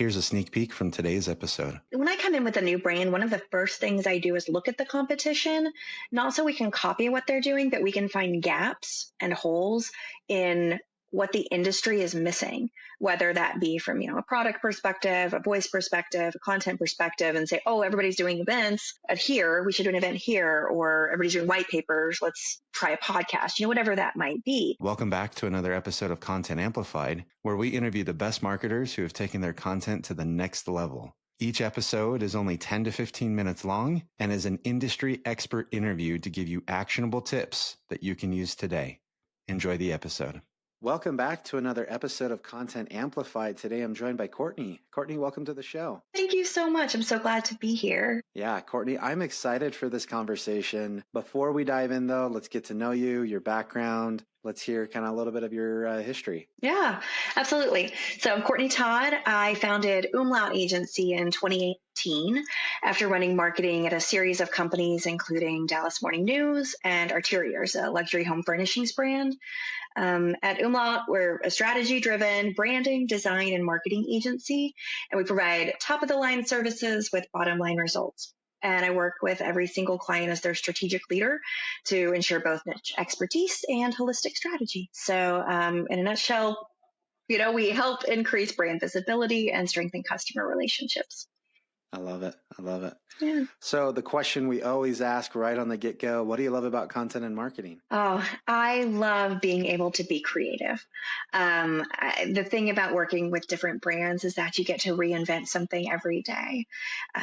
Here's a sneak peek from today's episode. When I come in with a new brand, one of the first things I do is look at the competition, not so we can copy what they're doing, but we can find gaps and holes in what the industry is missing, whether that be from, a product perspective, a voice perspective, a content perspective, and say, oh, everybody's doing events at here. We should do an event here, or everybody's doing white papers. Let's try a podcast, whatever that might be. Welcome back to another episode of Content Amplified, where we interview the best marketers who have taken their content to the next level. Each episode is only 10 to 15 minutes long and is an industry expert interview to give you actionable tips that you can use today. Enjoy the episode. Welcome back to another episode of Content Amplified. Today I'm joined by Courtney. Courtney, welcome to the show. Thank you so much. I'm so glad to be here. Yeah, Courtney, I'm excited for this conversation. Before we dive in, though, let's get to know you, your background. Let's hear kind of a little bit of your history. Yeah, absolutely. So I'm Courtney Todd. I founded Umlaut Agency in 2018 after running marketing at a series of companies, including Dallas Morning News and Arteriors, a luxury home furnishings brand. At Umlaut, we're a strategy-driven branding, design, and marketing agency, and we provide top-of-the-line services with bottom-line results. And I work with every single client as their strategic leader to ensure both niche expertise and holistic strategy. So in a nutshell, we help increase brand visibility and strengthen customer relationships. I love it. I love it. Yeah. So the question we always ask right on the get-go, what do you love about content and marketing? Oh, I love being able to be creative. The thing about working with different brands is that you get to reinvent something every day.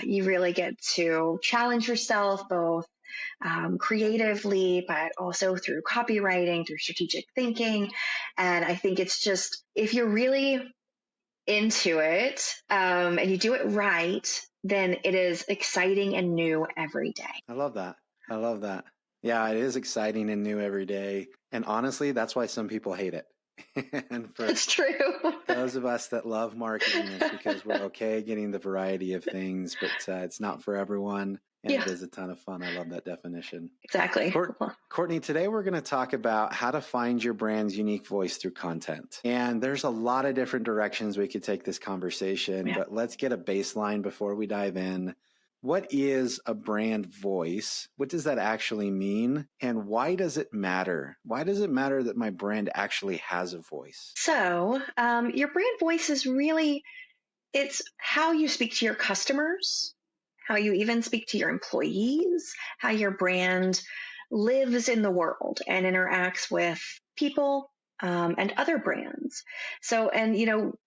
You really get to challenge yourself both creatively, but also through copywriting, through strategic thinking. And I think it's just, if you're really into it and you do it right, then it is exciting and new every day. I love that. I love that. Yeah, it is exciting and new every day. And honestly, that's why some people hate it. And for That's true. those of us that love marketing, it's because we're okay getting the variety of things, but it's not for everyone. And It is a ton of fun. I love that definition. Exactly. Courtney, today we're going to talk about how to find your brand's unique voice through content. And there's a lot of different directions we could take this conversation, but let's get a baseline before we dive in. What is a brand voice? What does that actually mean? And why does it matter? Why does it matter that my brand actually has a voice? So your brand voice is really, it's how you speak to your customers, how you even speak to your employees, how your brand lives in the world and interacts with people and other brands. So, and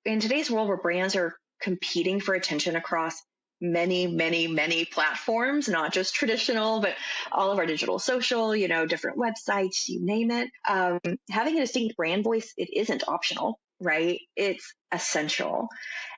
in today's world where brands are competing for attention across many, many, many platforms, not just traditional, but all of our digital social, different websites, you name it. Having a distinct brand voice, it isn't optional, right? It's essential.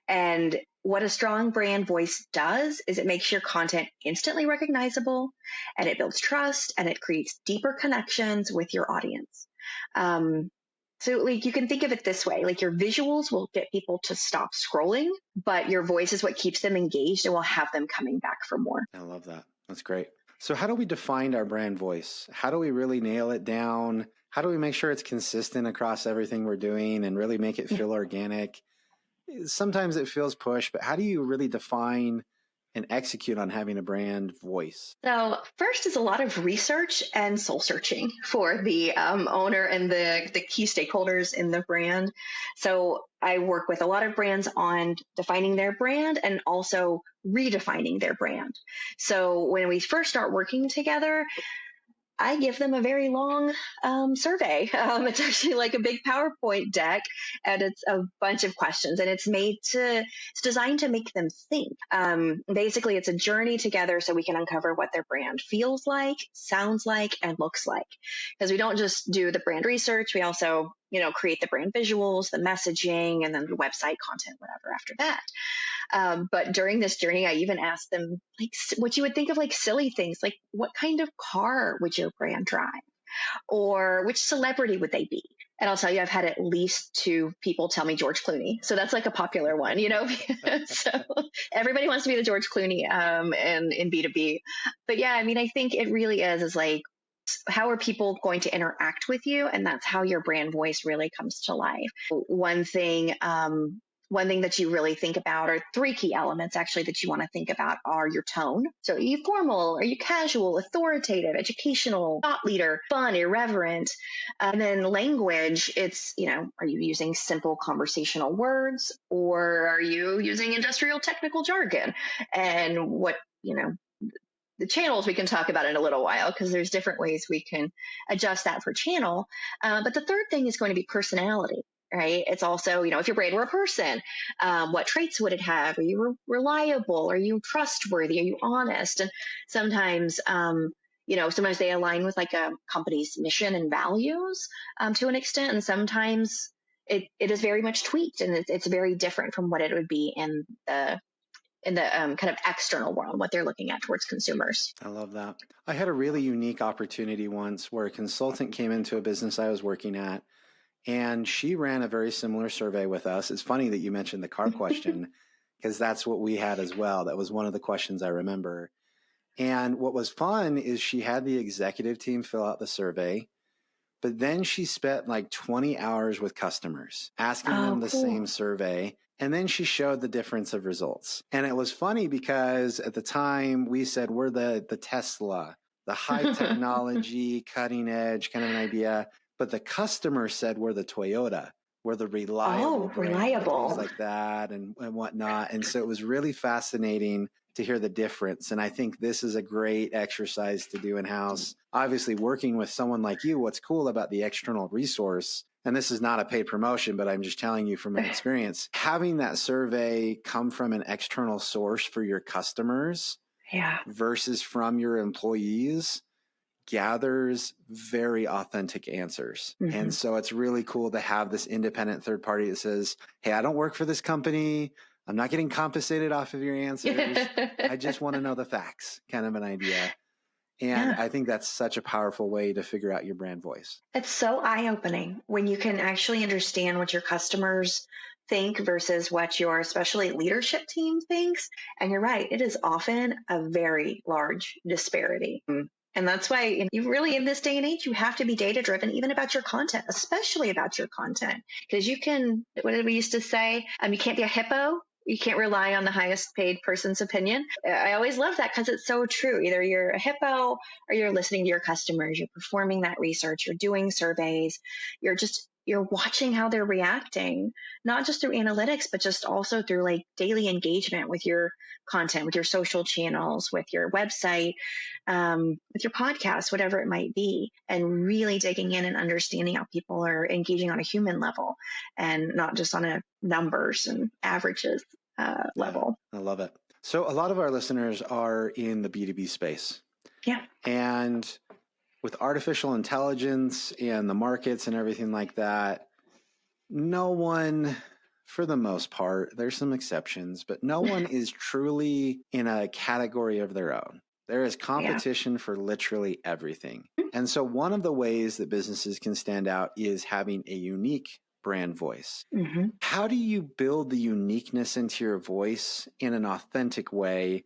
And what a strong brand voice does is it makes your content instantly recognizable, and it builds trust, and it creates deeper connections with your audience. So you can think of it this way, your visuals will get people to stop scrolling, but your voice is what keeps them engaged and will have them coming back for more. I love that. That's great. So how do we define our brand voice? How do we really nail it down? How do we make sure it's consistent across everything we're doing and really make it feel organic? Sometimes it feels pushed, but how do you really define and execute on having a brand voice? So first is a lot of research and soul searching for the owner and the key stakeholders in the brand. So I work with a lot of brands on defining their brand and also redefining their brand. So when we first start working together, I give them a very long survey. It's actually like a big PowerPoint deck, and it's a bunch of questions, and it's designed to make them think. Basically, it's a journey together so we can uncover what their brand feels like, sounds like, and looks like. Because we don't just do the brand research, we also create the brand visuals, the messaging, and then the website content, whatever after that. But during this journey, I even asked them what you would think of silly things, like what kind of car would your brand drive? Or which celebrity would they be? And I'll tell you, I've had at least 2 people tell me George Clooney. So that's a popular one, So everybody wants to be the George Clooney and in B2B. But yeah, I think it really is how are people going to interact with you? And that's how your brand voice really comes to life. One thing one thing that you really think about, or three key elements actually that you want to think about, are your tone. So are you formal? Are you casual, authoritative, educational, thought leader, fun, irreverent? And then language, it's, are you using simple conversational words, or are you using industrial technical jargon? And what, the channels we can talk about in a little while, because there's different ways we can adjust that for channel. But the third thing is going to be personality, right? It's also, if your brand were a person, what traits would it have? Are you reliable? Are you trustworthy? Are you honest? And sometimes, sometimes they align with like a company's mission and values to an extent. And sometimes it is very much tweaked, and it's very different from what it would be in the kind of external world, what they're looking at towards consumers. I love that. I had a really unique opportunity once where a consultant came into a business I was working at, and she ran a very similar survey with us. It's funny that you mentioned the car question, because that's what we had as well. That was one of the questions I remember. And what was fun is she had the executive team fill out the survey, but then she spent like 20 hours with customers asking them the same survey. And then she showed the difference of results. And it was funny because at the time we said we're the Tesla, the high technology, cutting edge kind of an idea. But the customer said we're the Toyota, we're the reliable brand, reliable. things like that and whatnot. And so it was really fascinating to hear the difference. And I think this is a great exercise to do in-house. Obviously, working with someone like you, what's cool about the external resource, and this is not a paid promotion, but I'm just telling you from my experience, having that survey come from an external source for your customers versus from your employees gathers very authentic answers. Mm-hmm. And so it's really cool to have this independent third party that says, hey, I don't work for this company. I'm not getting compensated off of your answers. I just want to know the facts, kind of an idea. And I think that's such a powerful way to figure out your brand voice. It's so eye-opening when you can actually understand what your customers think versus what your especially leadership team thinks. And you're right, it is often a very large disparity. And that's why you really, in this day and age, you have to be data-driven, even about your content, especially about your content. Because you can, what did we used to say? You can't be a hippo. You can't rely on the highest paid person's opinion. I always love that because it's so true. Either you're a hippo or you're listening to your customers, you're performing that research, you're doing surveys, you're watching how they're reacting, not just through analytics, but just also through like daily engagement with your content, with your social channels, with your website, with your podcast, whatever it might be, and really digging in and understanding how people are engaging on a human level and not just on a numbers and averages level. I love it. So a lot of our listeners are in the B2B space. Yeah. And with artificial intelligence and the markets and everything like that, no one, for the most part, there's some exceptions, but no one is truly in a category of their own. There is competition for literally everything. And so one of the ways that businesses can stand out is having a unique brand voice. Mm-hmm. How do you build the uniqueness into your voice in an authentic way?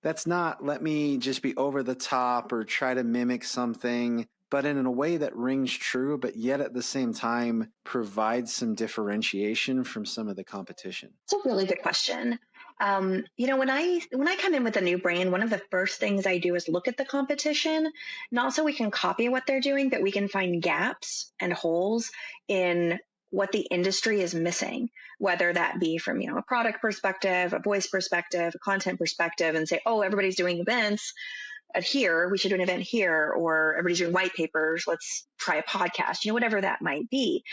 That's not, let me just be over the top or try to mimic something, but in a way that rings true, but yet at the same time provides some differentiation from some of the competition? It's a really good question. When I come in with a new brand, one of the first things I do is look at the competition, not so we can copy what they're doing, but we can find gaps and holes in what the industry is missing, whether that be from, a product perspective, a voice perspective, a content perspective, and say, oh, everybody's doing events at here, we should do an event here, or everybody's doing white papers, let's try a podcast, whatever that might be.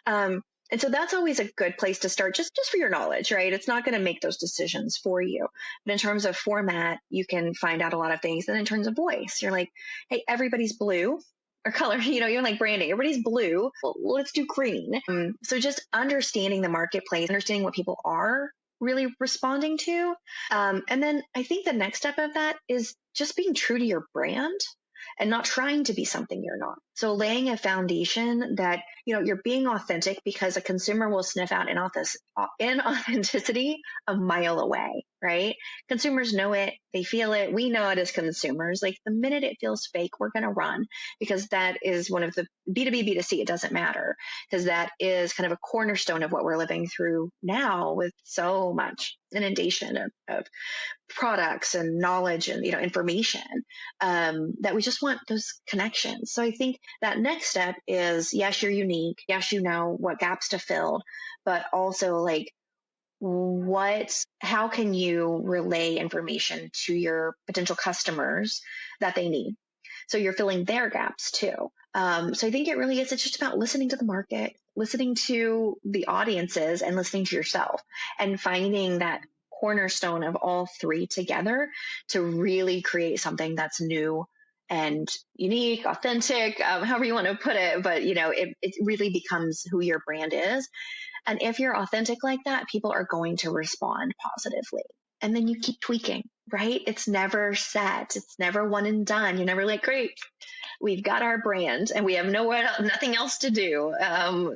And so that's always a good place to start, just for your knowledge, right? It's not going to make those decisions for you. But in terms of format, you can find out a lot of things. And in terms of voice, you're like, hey, everybody's blue. Or color, you're like branding. Everybody's blue. Well, let's do green. So just understanding the marketplace, understanding what people are really responding to. And then I think the next step of that is just being true to your brand and not trying to be something you're not. So laying a foundation that, you're being authentic because a consumer will sniff out inauthenticity a mile away. right? Consumers know it, they feel it, we know it as consumers. Like the minute it feels fake, we're going to run, because that is one of the B2B, B2C, it doesn't matter, because that is kind of a cornerstone of what we're living through now with so much inundation of products and knowledge and information, that we just want those connections. So I think that next step is, yes, you're unique, yes, you know what gaps to fill, but also like, how can you relay information to your potential customers that they need, so you're filling their gaps too. So I think it really is, it's just about listening to the market, listening to the audiences, and listening to yourself, and finding that cornerstone of all three together to really create something that's new and unique, authentic, however you want to put it. But it really becomes who your brand is. And if you're authentic like that, people are going to respond positively. And then you keep tweaking, right? It's never set. It's never one and done. You're never like, great, we've got our brand and we have nothing else to do.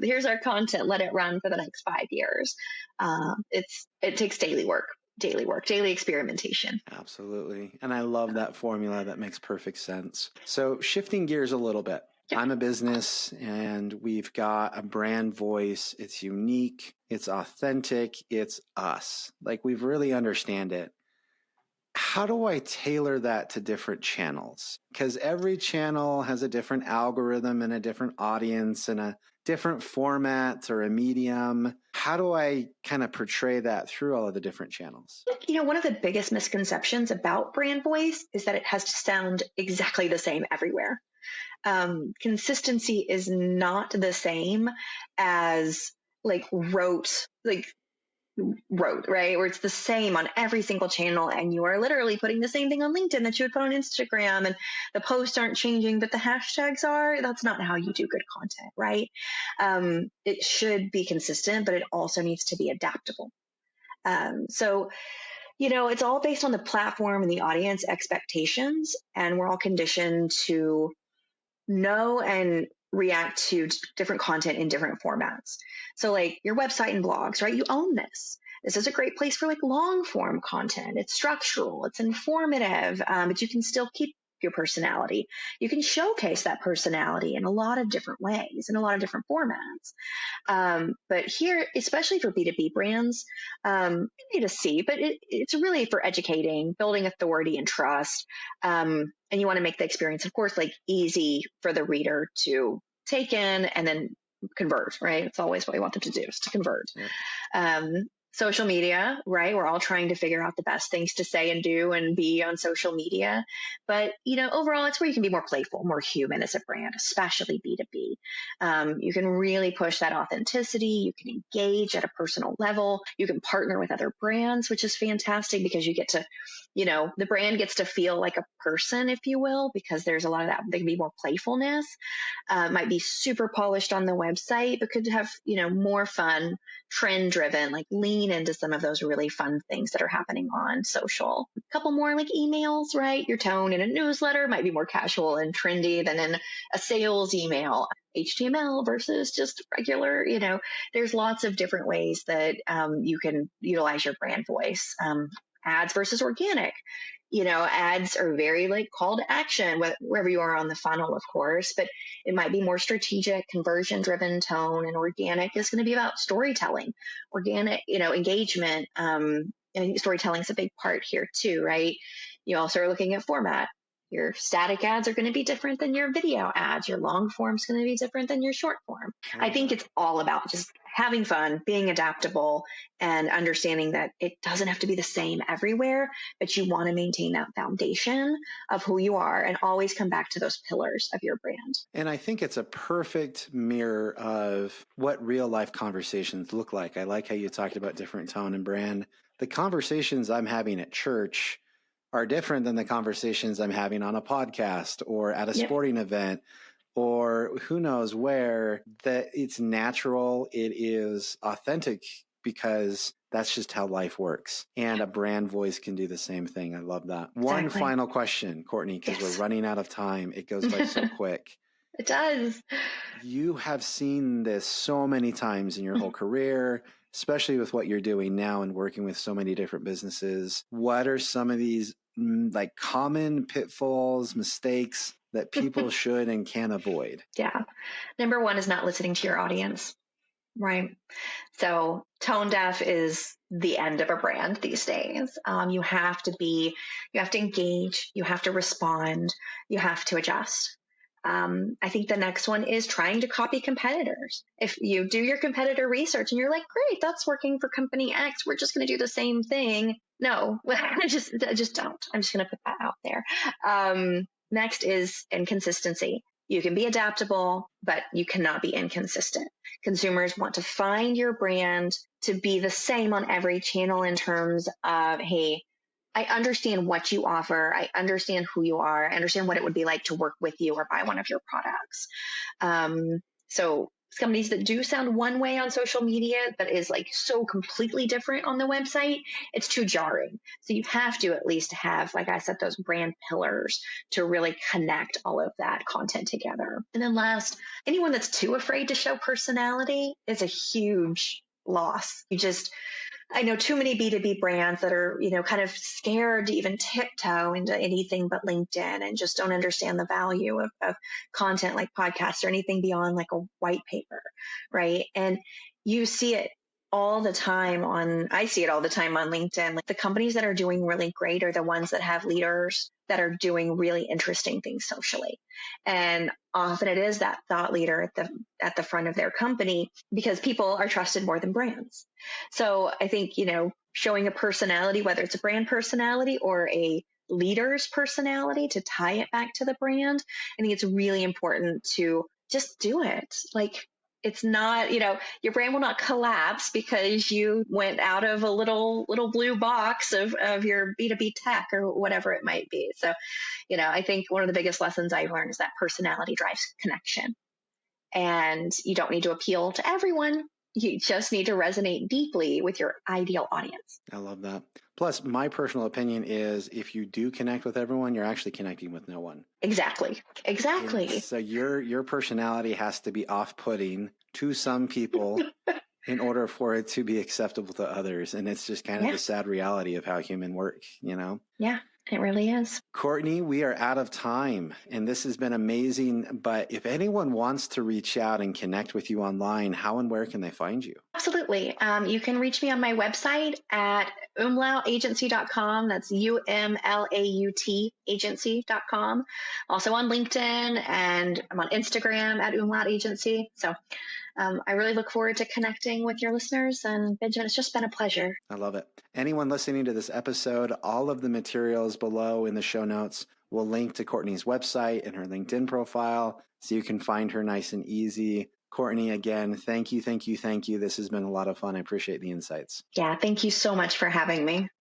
Here's our content. Let it run for the next 5 years. It takes daily work, daily experimentation. Absolutely. And I love that formula. That makes perfect sense. So shifting gears a little bit. Yeah. I'm a business and we've got a brand voice. It's unique. It's authentic. It's us. Like we really understand it. How do I tailor that to different channels? Because every channel has a different algorithm and a different audience and a different format or a medium. How do I kind of portray that through all of the different channels? One of the biggest misconceptions about brand voice is that it has to sound exactly the same everywhere. Consistency is not the same as rote, right? Where it's the same on every single channel, and you are literally putting the same thing on LinkedIn that you would put on Instagram, and the posts aren't changing, but the hashtags are. That's not how you do good content, right? It should be consistent, but it also needs to be adaptable. So it's all based on the platform and the audience expectations, and we're all conditioned to know and react to different content in different formats. So like your website and blogs, right? You own this. This is a great place for long form content. It's structural, it's informative, but you can still keep your personality. You can showcase that personality in a lot of different ways, in a lot of different formats. But here, especially for B2B brands, B2C, but it's really for educating, building authority and trust. And you want to make the experience, of course, easy for the reader to take in and then convert, right? It's always what we want them to do, is to convert. Yeah. Social media, right? We're all trying to figure out the best things to say and do and be on social media. But, overall, it's where you can be more playful, more human as a brand, especially B2B. You can really push that authenticity. You can engage at a personal level. You can partner with other brands, which is fantastic because you get to, the brand gets to feel like a person, if you will, because there's a lot of that. There can be more playfulness. Might be super polished on the website, but could have, more fun, trend driven, lean into some of those really fun things that are happening on social. A couple more emails, right? Your tone in a newsletter might be more casual and trendy than in a sales email. HTML versus just regular, there's lots of different ways that you can utilize your brand voice. Ads versus organic. Ads are very call to action, wherever you are on the funnel, of course, but it might be more strategic, conversion driven tone, and organic is going to be about storytelling, organic, engagement. And I think storytelling is a big part here too, right? You also are looking at format. Your static ads are going to be different than your video ads. Your long form is going to be different than your short form. I think it's all about just having fun, being adaptable, and understanding that it doesn't have to be the same everywhere, but you want to maintain that foundation of who you are and always come back to those pillars of your brand. And I think it's a perfect mirror of what real life conversations look like. I like how you talked about different tone and brand. The conversations I'm having at church are different than the conversations I'm having on a podcast or at a sporting event or who knows where. That it's natural, it is authentic, because that's just how life works. And a brand voice can do the same thing. I love that. Exactly. One final question, Courtney, because we're running out of time. It goes by so quick. It does. You have seen this so many times in your whole career, especially with what you're doing now and working with so many different businesses, what are some of these like common pitfalls, mistakes that people should and can avoid? Yeah. Number one is not listening to your audience, right? So tone deaf is the end of a brand these days. You have to engage, you have to respond, you have to adjust. I think the next one is trying to copy competitors. If you do your competitor research and you're like, great, that's working for company X, we're just going to do the same thing. No, just don't. I'm just going to put that out there. Next is inconsistency. You can be adaptable, but you cannot be inconsistent. Consumers want to find your brand to be the same on every channel in terms of, hey, I understand what you offer. I understand who you are. I understand what it would be like to work with you or buy one of your products. So companies that do sound one way on social media that is like so completely different on the website, it's too jarring. So you have to at least have, like I said, those brand pillars to really connect all of that content together. And then last, anyone that's too afraid to show personality is a huge loss. I know too many B2B brands that are, kind of scared to even tiptoe into anything but LinkedIn and just don't understand the value of content like podcasts or anything beyond like a white paper, right? And you see it I see it all the time on LinkedIn. Like the companies that are doing really great are the ones that have leaders that are doing really interesting things socially. And often it is that thought leader at the front of their company because people are trusted more than brands. So I think, showing a personality, whether it's a brand personality or a leader's personality to tie it back to the brand, I think it's really important to just do it. Like, it's not, your brand will not collapse because you went out of a little blue box of your B2B tech or whatever it might be. So, I think one of the biggest lessons I've learned is that personality drives connection. And you don't need to appeal to everyone. You just need to resonate deeply with your ideal audience. I love that. Plus, my personal opinion is if you do connect with everyone, you're actually connecting with no one. Exactly. And so your personality has to be off-putting to some people in order for it to be acceptable to others. And it's just kind of the sad reality of how human work, Yeah. It really is. Courtney, we are out of time and this has been amazing. But if anyone wants to reach out and connect with you online, how and where can they find you? Absolutely. You can reach me on my website at umlautagency.com. That's UMLAUT agency.com. Also on LinkedIn, and I'm on Instagram at umlaut agency. So I really look forward to connecting with your listeners. And Benjamin, it's just been a pleasure. I love it. Anyone listening to this episode, all of the materials below in the show notes will link to Courtney's website and her LinkedIn profile so you can find her nice and easy. Courtney, again, thank you. This has been a lot of fun. I appreciate the insights. Yeah, thank you so much for having me.